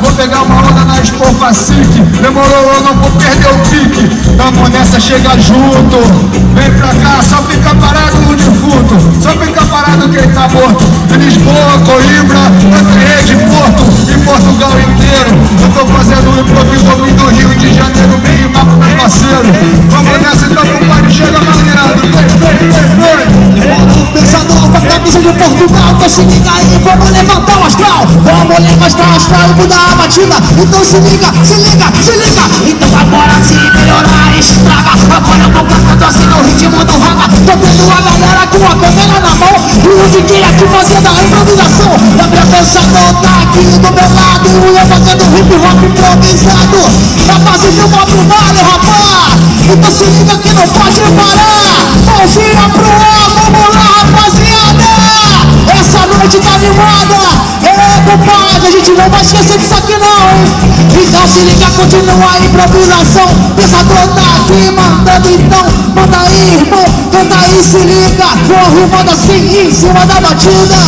Vou pegar uma onda na Expo Pacific. Demorou, eu não vou perder o pique. Tamo nessa, chega junto. Vem pra cá, só fica parado o defunto. Só fica parado quem tá morto. Em Lisboa, Coimbra, Monterrey de Porto, em Portugal inteiro. Eu tô fazendo um improviso do Rio de Janeiro, bem rimado, meu parceiro. Vamos nessa, então, compadre, chega maneirado. Vem, pensador com a camisa de Portugal. Então se liga aí, vamos levantar o astral. Vamos levantar o astral e mudar a batida. Então se liga, se liga, se liga. Então agora se melhorar, estraga. Agora eu tô cantando assim no ritmo do raga. Tô tendo a galera com a câmera na mão e o DJ aqui fazendo a improvisação. Gabriel Pensador tá aqui do meu lado e eu fazendo hip hop improvisado. Na base do modo vale, rapaz. Então se liga que não pode parar. Mãozinha pro ar, vamos lá, rapaziada. Essa noite tá animada. Compadre, a gente não vai esquecer disso aqui não, hein? Então se liga, continua a improvisação. Pensador tá aqui mandando, então manda aí, irmão, canta aí, se liga. Vou rimando assim em cima da batida.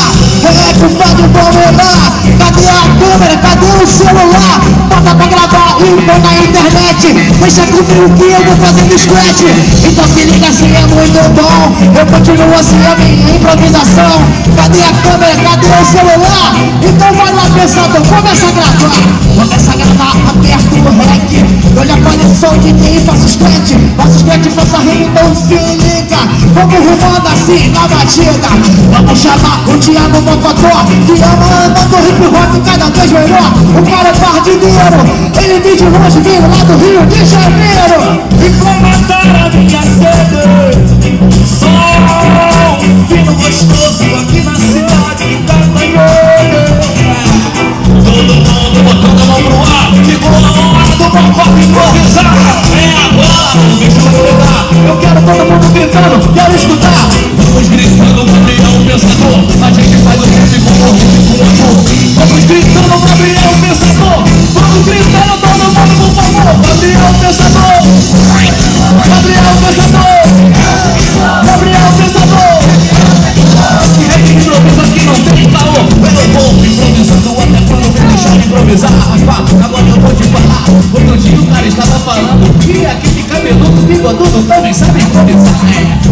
Compadre, vamos lá. Cadê a câmera? Cadê o celular? Bota pra gravar e põe na internet. Deixa comigo que eu vou fazendo scratch. Então se liga, assim é muito bom. Eu continuo assim a minha improvisação. Cadê a câmera? Cadê o celular? Então vai lá, pensador, começa a gravar. Começa a gravar, aperta o rec. Eu já conheço o DJ e faço scratch. Faço scratch, faço a rima, então se liga. Vamos rimando assim na batida. Vamos chamar o Thiago Mocotó, que ama andando hip hop cada vez melhor. O cara é pardideiro, ele vem de longe, veio lá do Rio de Janeiro. E como matar a minha sede, som fino gostoso aqui na cidade de Catanhede. Todo mundo botando a mão pro ar, ficou a hora do bom copo improvisar. É agora, deixa eu pegar. Eu quero todo mundo gritando, quero escutar. Vamos gritando, Gabriel Pensador. A gente faz o rap com o amor. Vamos gritando, Gabriel Pensador. Vamos gritando, todo mundo, por favor. Gabriel Pensador. Gabriel Pensador. Gabriel Pensador. Rap improvisa que não tem caô. Eu vou improvisando até quando me deixar improvisar. Agora eu vou te falar. Outro dia o cara estava falando que aquele cabeludo, bigodudo também sabe improvisar.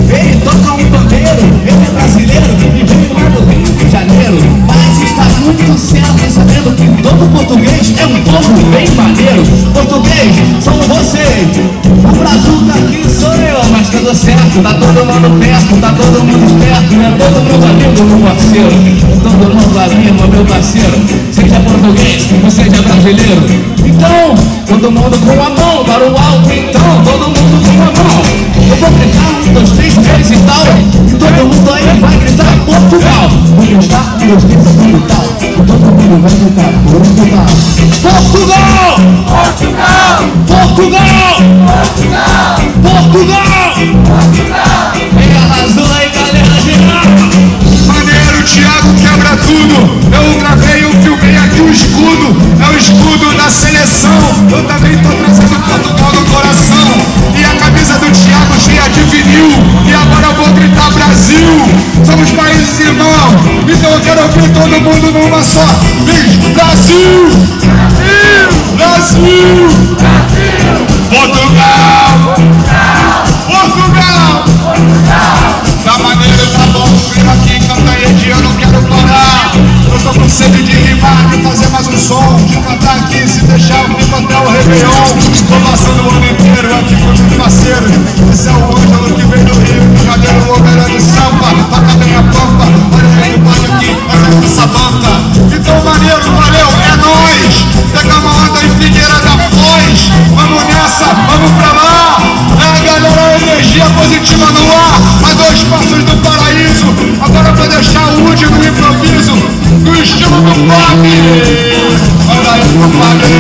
Ele toca um pandeiro, ele é brasileiro e veio lá do Rio de Janeiro. Mas está muito certo sabendo que todo português é um povo bem maneiro. Português são vocês, o Brazuca aqui sou eu. Mas tudo certo, tá todo mundo perto, tá todo mundo esperto. É todo mundo amigo, meu parceiro. Todo mundo amigo, meu parceiro. Seja português ou seja brasileiro. Então, todo mundo com a mão para o alto. Então, todo mundo com a mão. Eu vou gritar 1, 2, 3, 3 e tal. E todo mundo aí vai gritar Portugal. Vou gritar 1, 2, 3 e tal. E todo mundo vai gritar Portugal. Portugal! Portugal! Portugal! Portugal! Portugal! Portugal! Arrasou aí, galera geral! Maneiro, Thiago quebra tudo. Eu gravei, eu filmei aqui o escudo. É o escudo da seleção. Eu também tô trazendo Portugal no coração. E a camisa do Thiago cheia de vinil. E agora eu vou gritar Brasil. Somos países irmãos. Então eu quero ouvir todo mundo numa só. Diz Brasil! Brasil! Brasil! Brasil! Portugal! Portugal! Portugal! Tá maneiro, tá bom, o clima aqui em Cantanhede, eu não quero parar. Eu tô com sede de rimar, de fazer mais um som, de cantar aqui, se deixar eu fico até o Réveillon. Tô passando o ano inteiro aqui com meus parceiros. Esse é o Ângelo que veio do Rio de Janeiro, o grande samba, toca bem a pampa. Olha aí, pode aqui, fazendo essa banca. Então maneiro, valeu, é nóis. Pega uma onda em Figueira da Foz. Vamos nessa, vamos pra lá. É galera, energia positiva no ar. A 2 passos do paraíso. Agora eu vou deixar o Woody no improviso, no estilo do pop. Olha aí, compadre.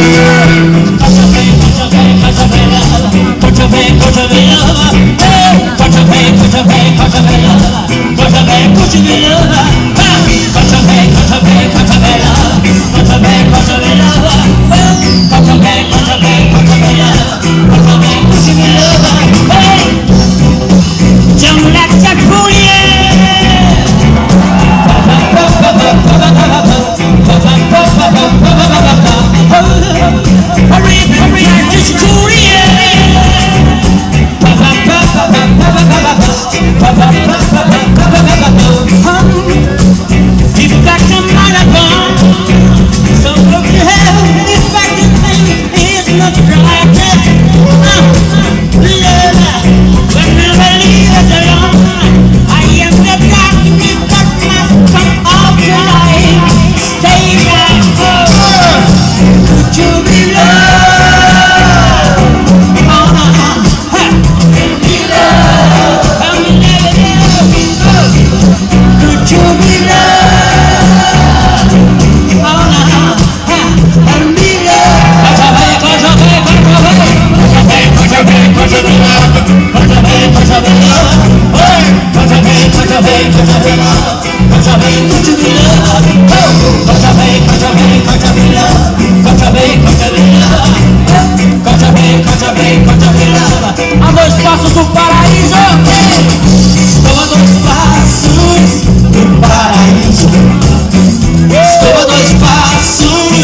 do paraíso. Estou a 2 passos do paraíso. Estou a 2 passos